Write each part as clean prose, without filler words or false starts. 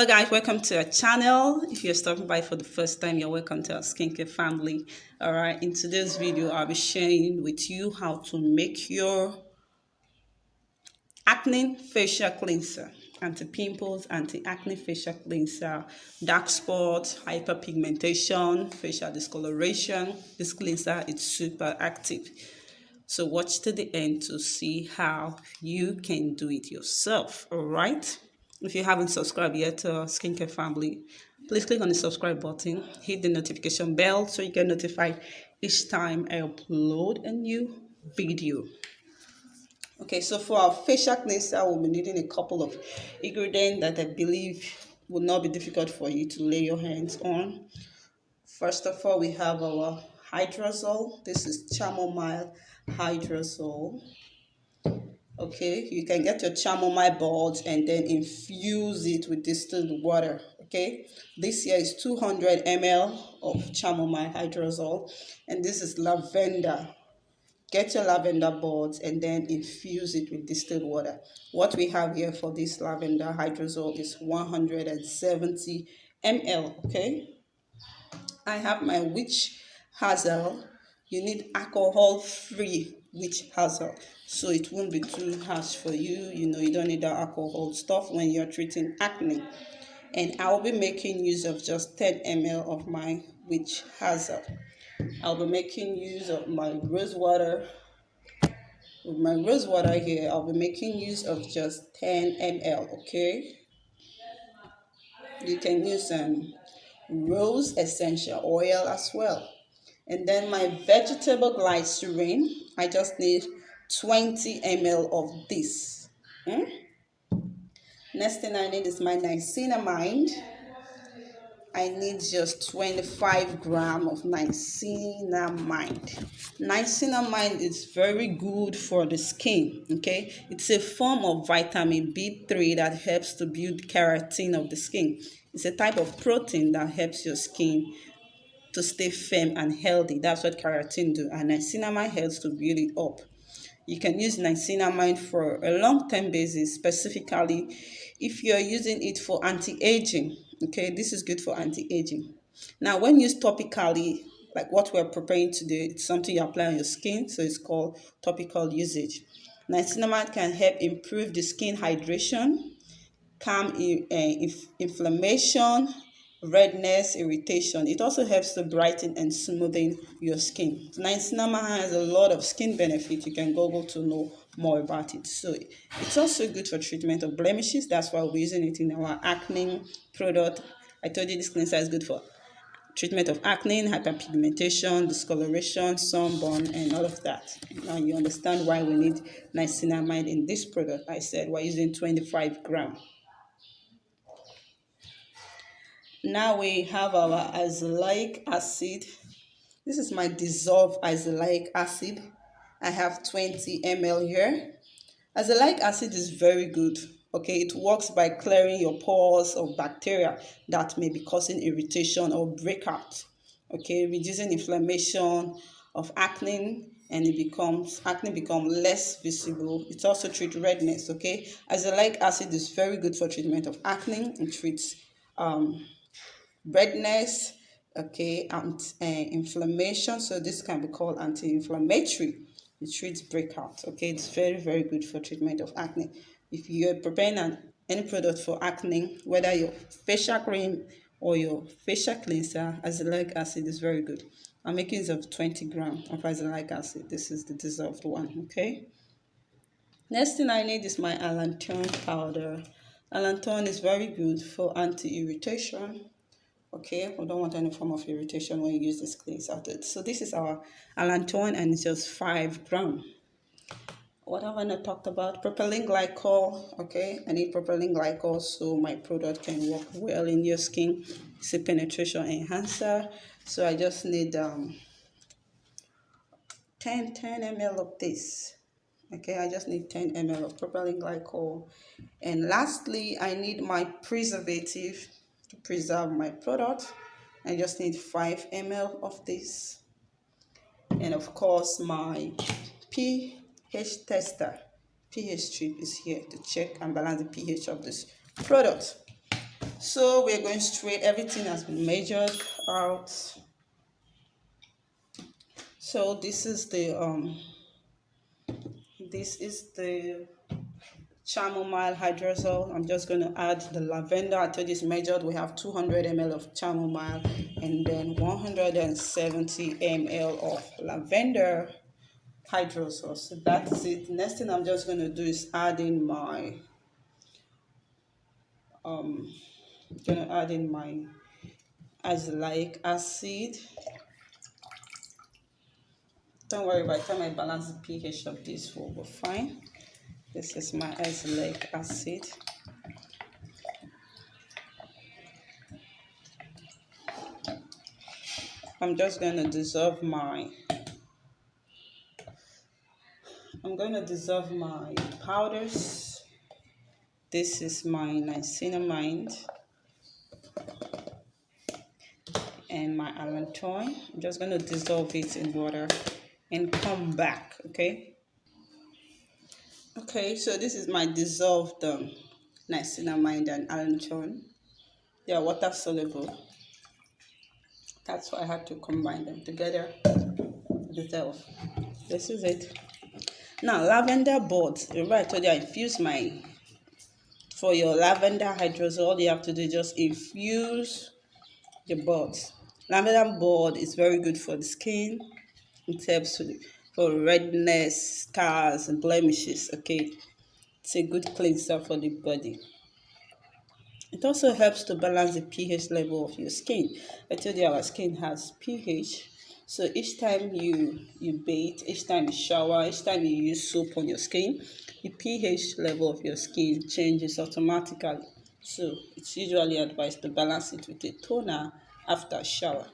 guys, welcome to our channel. If you're stopping by for the first time, you're welcome to our skincare family. All right, in today's video I'll be sharing with you how to make your acne facial cleanser, anti-pimples, anti-acne facial cleanser, dark spots, hyperpigmentation, facial discoloration. This cleanser is super active, so watch to the end to see how you can do it yourself. All right, if you haven't subscribed yet to our skincare family, please click on the subscribe button, hit the notification bell so you get notified each time I upload a new video. Okay, so for our facial cleanser, we'll be needing a couple of ingredients that I believe will not be difficult for you to lay your hands on. First of all, we have our hydrosol. This is chamomile hydrosol. Okay, you can get your chamomile buds and then infuse it with distilled water. Okay, this here is 200 ml of chamomile hydrosol, and this is lavender. Get your lavender buds and then infuse it with distilled water. What we have here for this lavender hydrosol is 170 ml. Okay, I have my witch hazel. You need alcohol-free witch hazel, so it won't be too harsh for you. You don't need that alcohol stuff when you're treating acne. And I'll be making use of just 10 ml of my witch hazel. I'll be making use of my rose water. With my rose water here, I'll be making use of just 10 ml. Okay, you can use rose essential oil as well. And then my vegetable glycerin, I just need 20 ml of this. Next thing I need is my niacinamide. I need just 25 grams of niacinamide. Niacinamide is very good for the skin, okay? It's a form of vitamin B3 that helps to build keratin of the skin. It's a type of protein that helps your skin to stay firm and healthy. That's what keratin do, and niacinamide helps to build it up. You can use niacinamide for a long-term basis, specifically if you're using it for anti-aging. Okay, this is good for anti-aging. Now, when used topically, like what we're preparing today, it's something you apply on your skin, so it's called topical usage. Niacinamide can help improve the skin hydration, calm inflammation, redness, irritation. It also helps to brighten and smoothen your skin. Niacinamide has a lot of skin benefits. You can Google to know more about it. So it's also good for treatment of blemishes. That's why we're using it in our acne product. I told you this cleanser is good for treatment of acne, hyperpigmentation, discoloration, sunburn, and all of that. Now you understand why we need niacinamide in this product. I said we're using 25 grams. Now we have our azulic acid. This is my dissolved azulic acid. I have 20 ml here. Azulic acid is very good. Okay, it works by clearing your pores of bacteria that may be causing irritation or breakout. Okay, reducing inflammation of acne, and acne become less visible. It also treats redness. Okay, azulic acid is very good for treatment of acne. It treats redness, okay, and inflammation. So this can be called anti-inflammatory. It treats breakout. Okay, it's very good for treatment of acne. If you're preparing any product for acne, whether your facial cream or your facial cleanser, azulic acid is very good. I'm making use of 20 grams of azulic acid. This is the dissolved one. Okay, next thing I need is my allantoin powder. Allantoin is very good for anti-irritation. Okay, we don't want any form of irritation when you use this cleanser. So this is our allantoin, and it's just 5 grams. What have I not talked about? Propylene glycol. Okay, I need propylene glycol so my product can work well in your skin. It's a penetration enhancer. So I just need 10 ml of this. Okay, I just need 10 ml of propylene glycol. And lastly, I need my preservative to preserve my product. I just need 5 ml of this. And of course, my pH tester. pH strip is here to check and balance the pH of this product. So we're going straight. Everything has been measured out. So this is the chamomile hydrosol. I'm just going to add the lavender. I told you it's measured. We have 200 ml of chamomile and then 170 ml of lavender hydrosol. So that's it. Next thing I'm just going to do is add in my azulic acid. Don't worry, by the time I balance the pH of this will be fine. This is my azulic acid. I'm just going to dissolve my powders. This is my niacinamide and my allantoin. I'm just going to dissolve it in water and come back, okay? Okay, so this is my dissolved niacinamide and allantoin. They are water soluble. That's why I had to combine them together. Dissolve. This is it. Now, lavender buds. Remember I told you I infuse for your lavender hydrosol, all you have to do is just infuse the buds. Lavender bud is very good for the skin. It helps for redness, scars, and blemishes. Okay, it's a good cleanser for the body. It also helps to balance the pH level of your skin. I told you our skin has pH. So each time you bathe, each time you shower, each time you use soap on your skin, the pH level of your skin changes automatically. So it's usually advised to balance it with a toner after shower.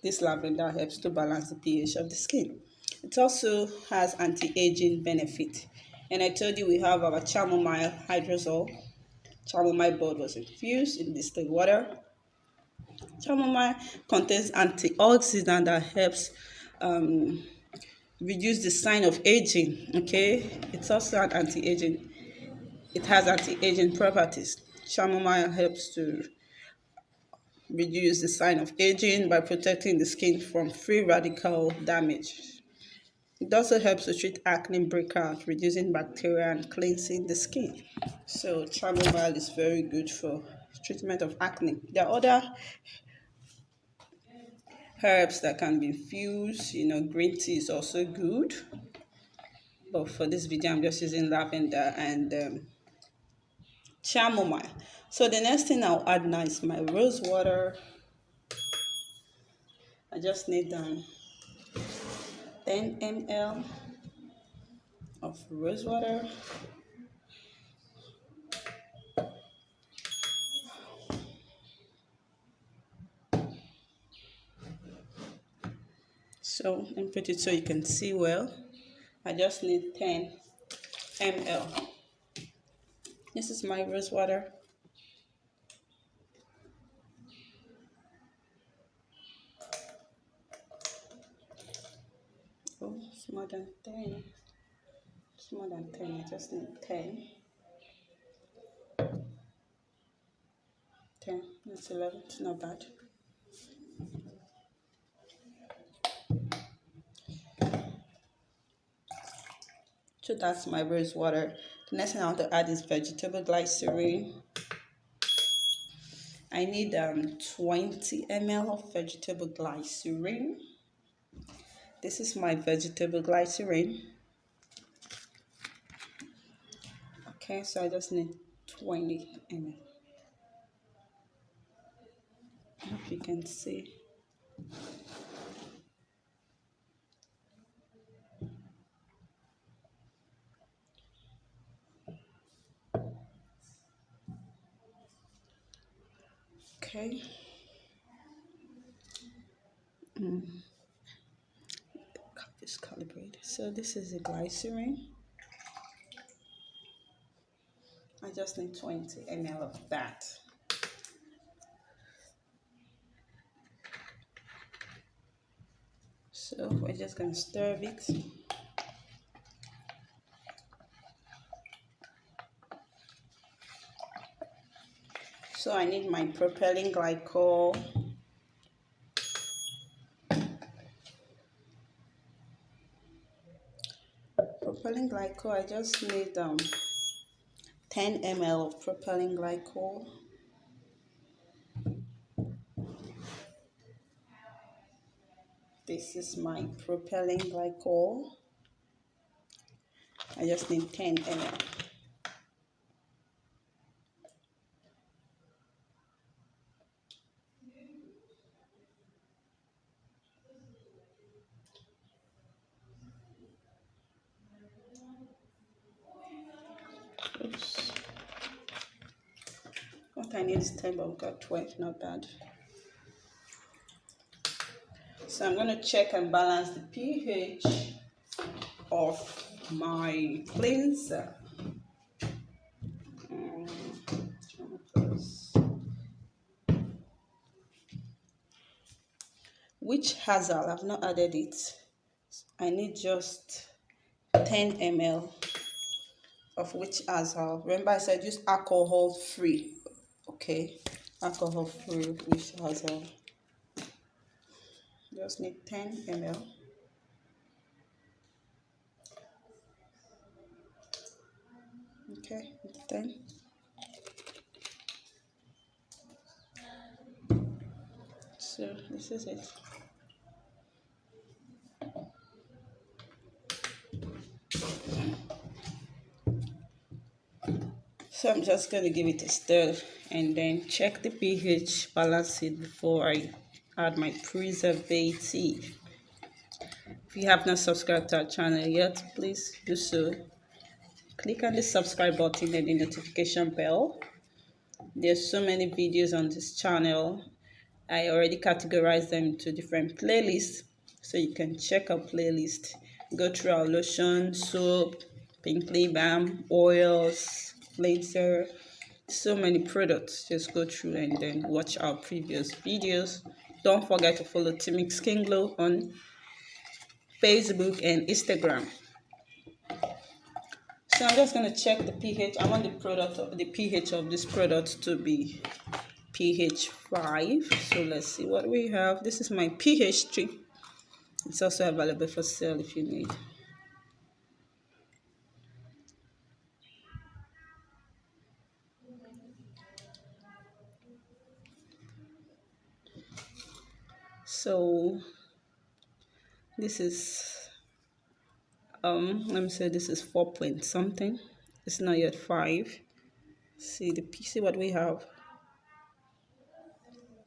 This lavender helps to balance the pH of the skin. It also has anti-aging benefit. And I told you we have our chamomile hydrosol. Chamomile bud was infused in distilled water. Chamomile contains antioxidant that helps reduce the sign of aging. Okay, it's also an anti-aging. It has anti-aging properties. Chamomile helps to reduce the sign of aging by protecting the skin from free radical damage. It also helps to treat acne breakout, reducing bacteria and cleansing the skin. So chamomile is very good for treatment of acne. There are other herbs that can be infused. Green tea is also good. But for this video, I'm just using lavender and chamomile. So the next thing I'll add now is my rose water. I just need 10 ml of rose water. So let me put it so you can see well. I just need 10 ml. This is my rose water. Oh, it's more than 10. It's more than 10. I just need 10. 10. That's 11. It's not bad. So that's my rose water. The next thing I want to add is vegetable glycerin. I need 20 ml of vegetable glycerin. This is my vegetable glycerin. Okay, so I just need 20 ml. I hope you can see. Okay. This calibrate. So this is the glycerin. I just need 20 ml of that. So we're just going to stir it. So I need my propylene glycol. Propylene glycol, I just need 10 ml of propylene glycol. This is my propylene glycol. I just need 10 ml. Oops. What I need is 10, but we've got 12, not bad. So I'm going to check and balance the pH of my cleanser. Witch hazel, I've not added it. I need just 10 ml of witch hazel. Remember I said use alcohol free. Okay, alcohol free witch hazel. Just need 10 ml. Okay, 10. So this is it. So I'm just going to give it a stir and then check the pH, balance it before I add my preservative. If you have not subscribed to our channel yet, please do so. Click on the subscribe button and the notification bell. There's so many videos on this channel. I already categorized them into different playlists, so you can check our playlist. Go through our lotion, soap, pink lip balm, oils, cleanser, so many products. Just go through and then watch our previous videos. Don't forget to follow Timix Skin Glow on Facebook and Instagram. So I'm just going to check the pH. I want the pH of this product to be pH 5. So let's see what we have. This is my pH 3. It's also available for sale if you need. So this is let me say this is 4 point something. It's not yet 5. See what we have.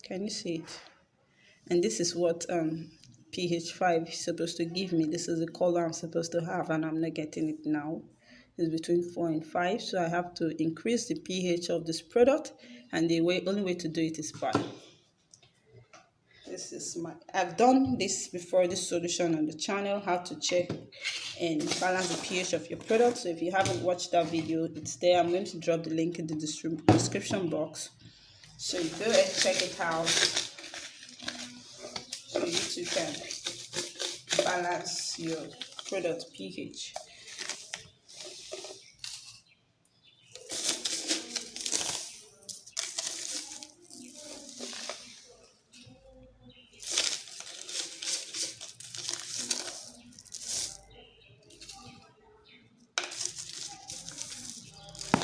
Can you see it? And this is what pH 5 is supposed to give me. This is the color I'm supposed to have, and I'm not getting it now. It's between 4 and 5, so I have to increase the pH of this product, and the only way to do it is by this is I've done this before, this solution on the channel, how to check and balance the pH of your product. So if you haven't watched that video, it's there. I'm going to drop the link in the description box, so you go and check it out, so you too can balance your product pH.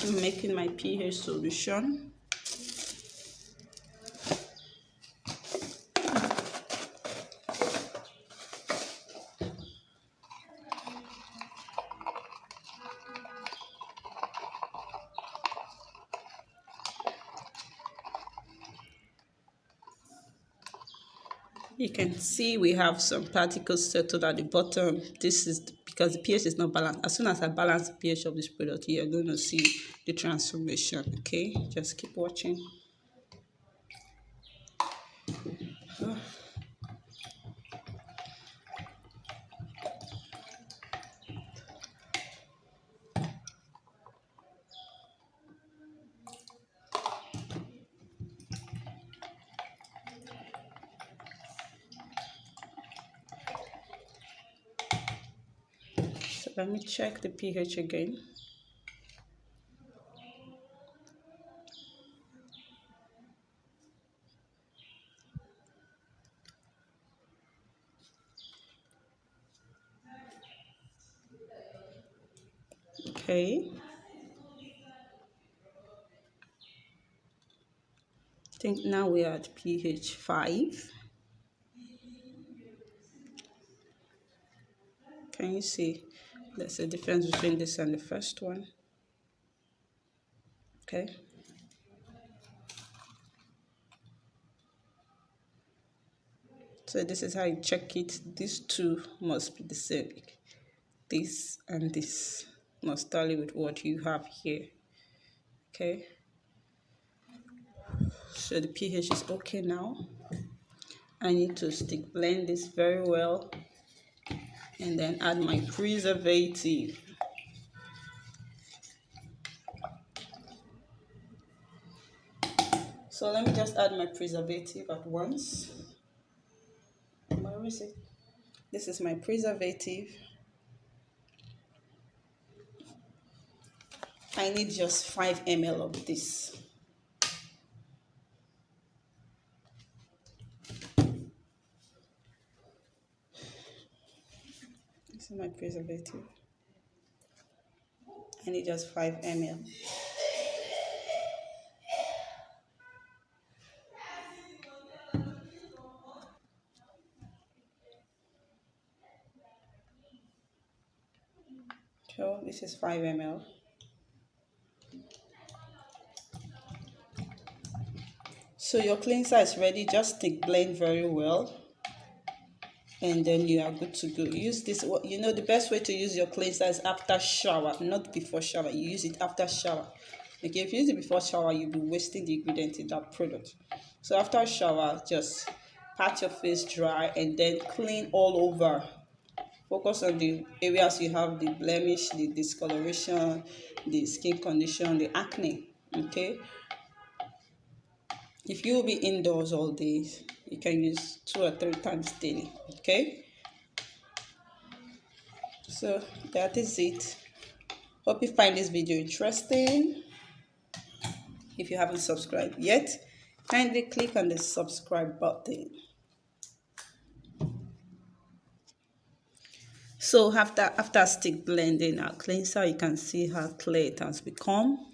I'm making my pH solution. You can see we have some particles settled at the bottom. This is because the pH is not balanced. As soon as I balance the pH of this product, you're going to see the transformation. Okay, just keep watching. So let me check the pH again. Okay. I think now we are at pH 5. Can you see there's a difference between this and the first one? Okay. So this is how you check it. These two must be the same. This and this must tally with what you have here. Okay. So the pH is okay now. I need to stick blend this very well and then add my preservative. So let me just add my preservative at once. Where is it? This is my preservative. I need just 5 ml of this. This is my preservative. I need just 5 ml. So this is 5 ml. So your cleanser is ready. Just stick blend very well, and then you are good to go. Use this. You know the best way to use your cleanser is after shower, not before shower. You use it after shower. Okay, if you use it before shower, you'll be wasting the ingredient in that product. So after shower, just pat your face dry and then clean all over. Focus on the areas you have the blemish, the discoloration, the skin condition, the acne. Okay. If you will be indoors all day, you can use 2 or 3 times daily. Okay. So that is it. Hope you find this video interesting. If you haven't subscribed yet, kindly click on the subscribe button. So after stick blending our cleanser, you can see how clear it has become.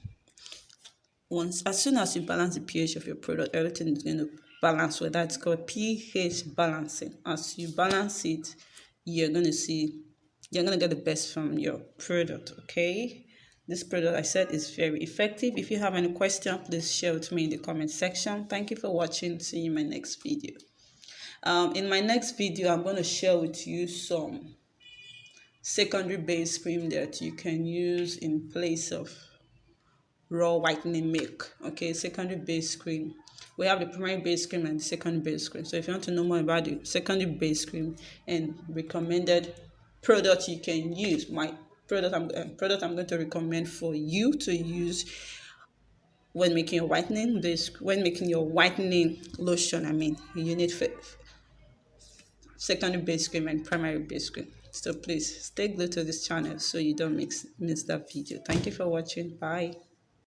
As soon as you balance the pH of your product, everything is going to balance. Whether it's called pH balancing. As you balance it, you're going to get the best from your product. Okay. This product, I said, is very effective. If you have any question, please share with me in the comment section. Thank you for watching. See you in my next video. In my next video, I'm going to share with you some secondary base cream that you can use in place of raw whitening milk. Okay, secondary base cream. We have the primary base cream and the secondary base cream. So if you want to know more about the secondary base cream and recommended product you can use, my product I'm going to recommend for you to use when making your whitening lotion. You need secondary base cream and primary base cream. So please stay glued to this channel so you don't miss that video. Thank you for watching. Bye.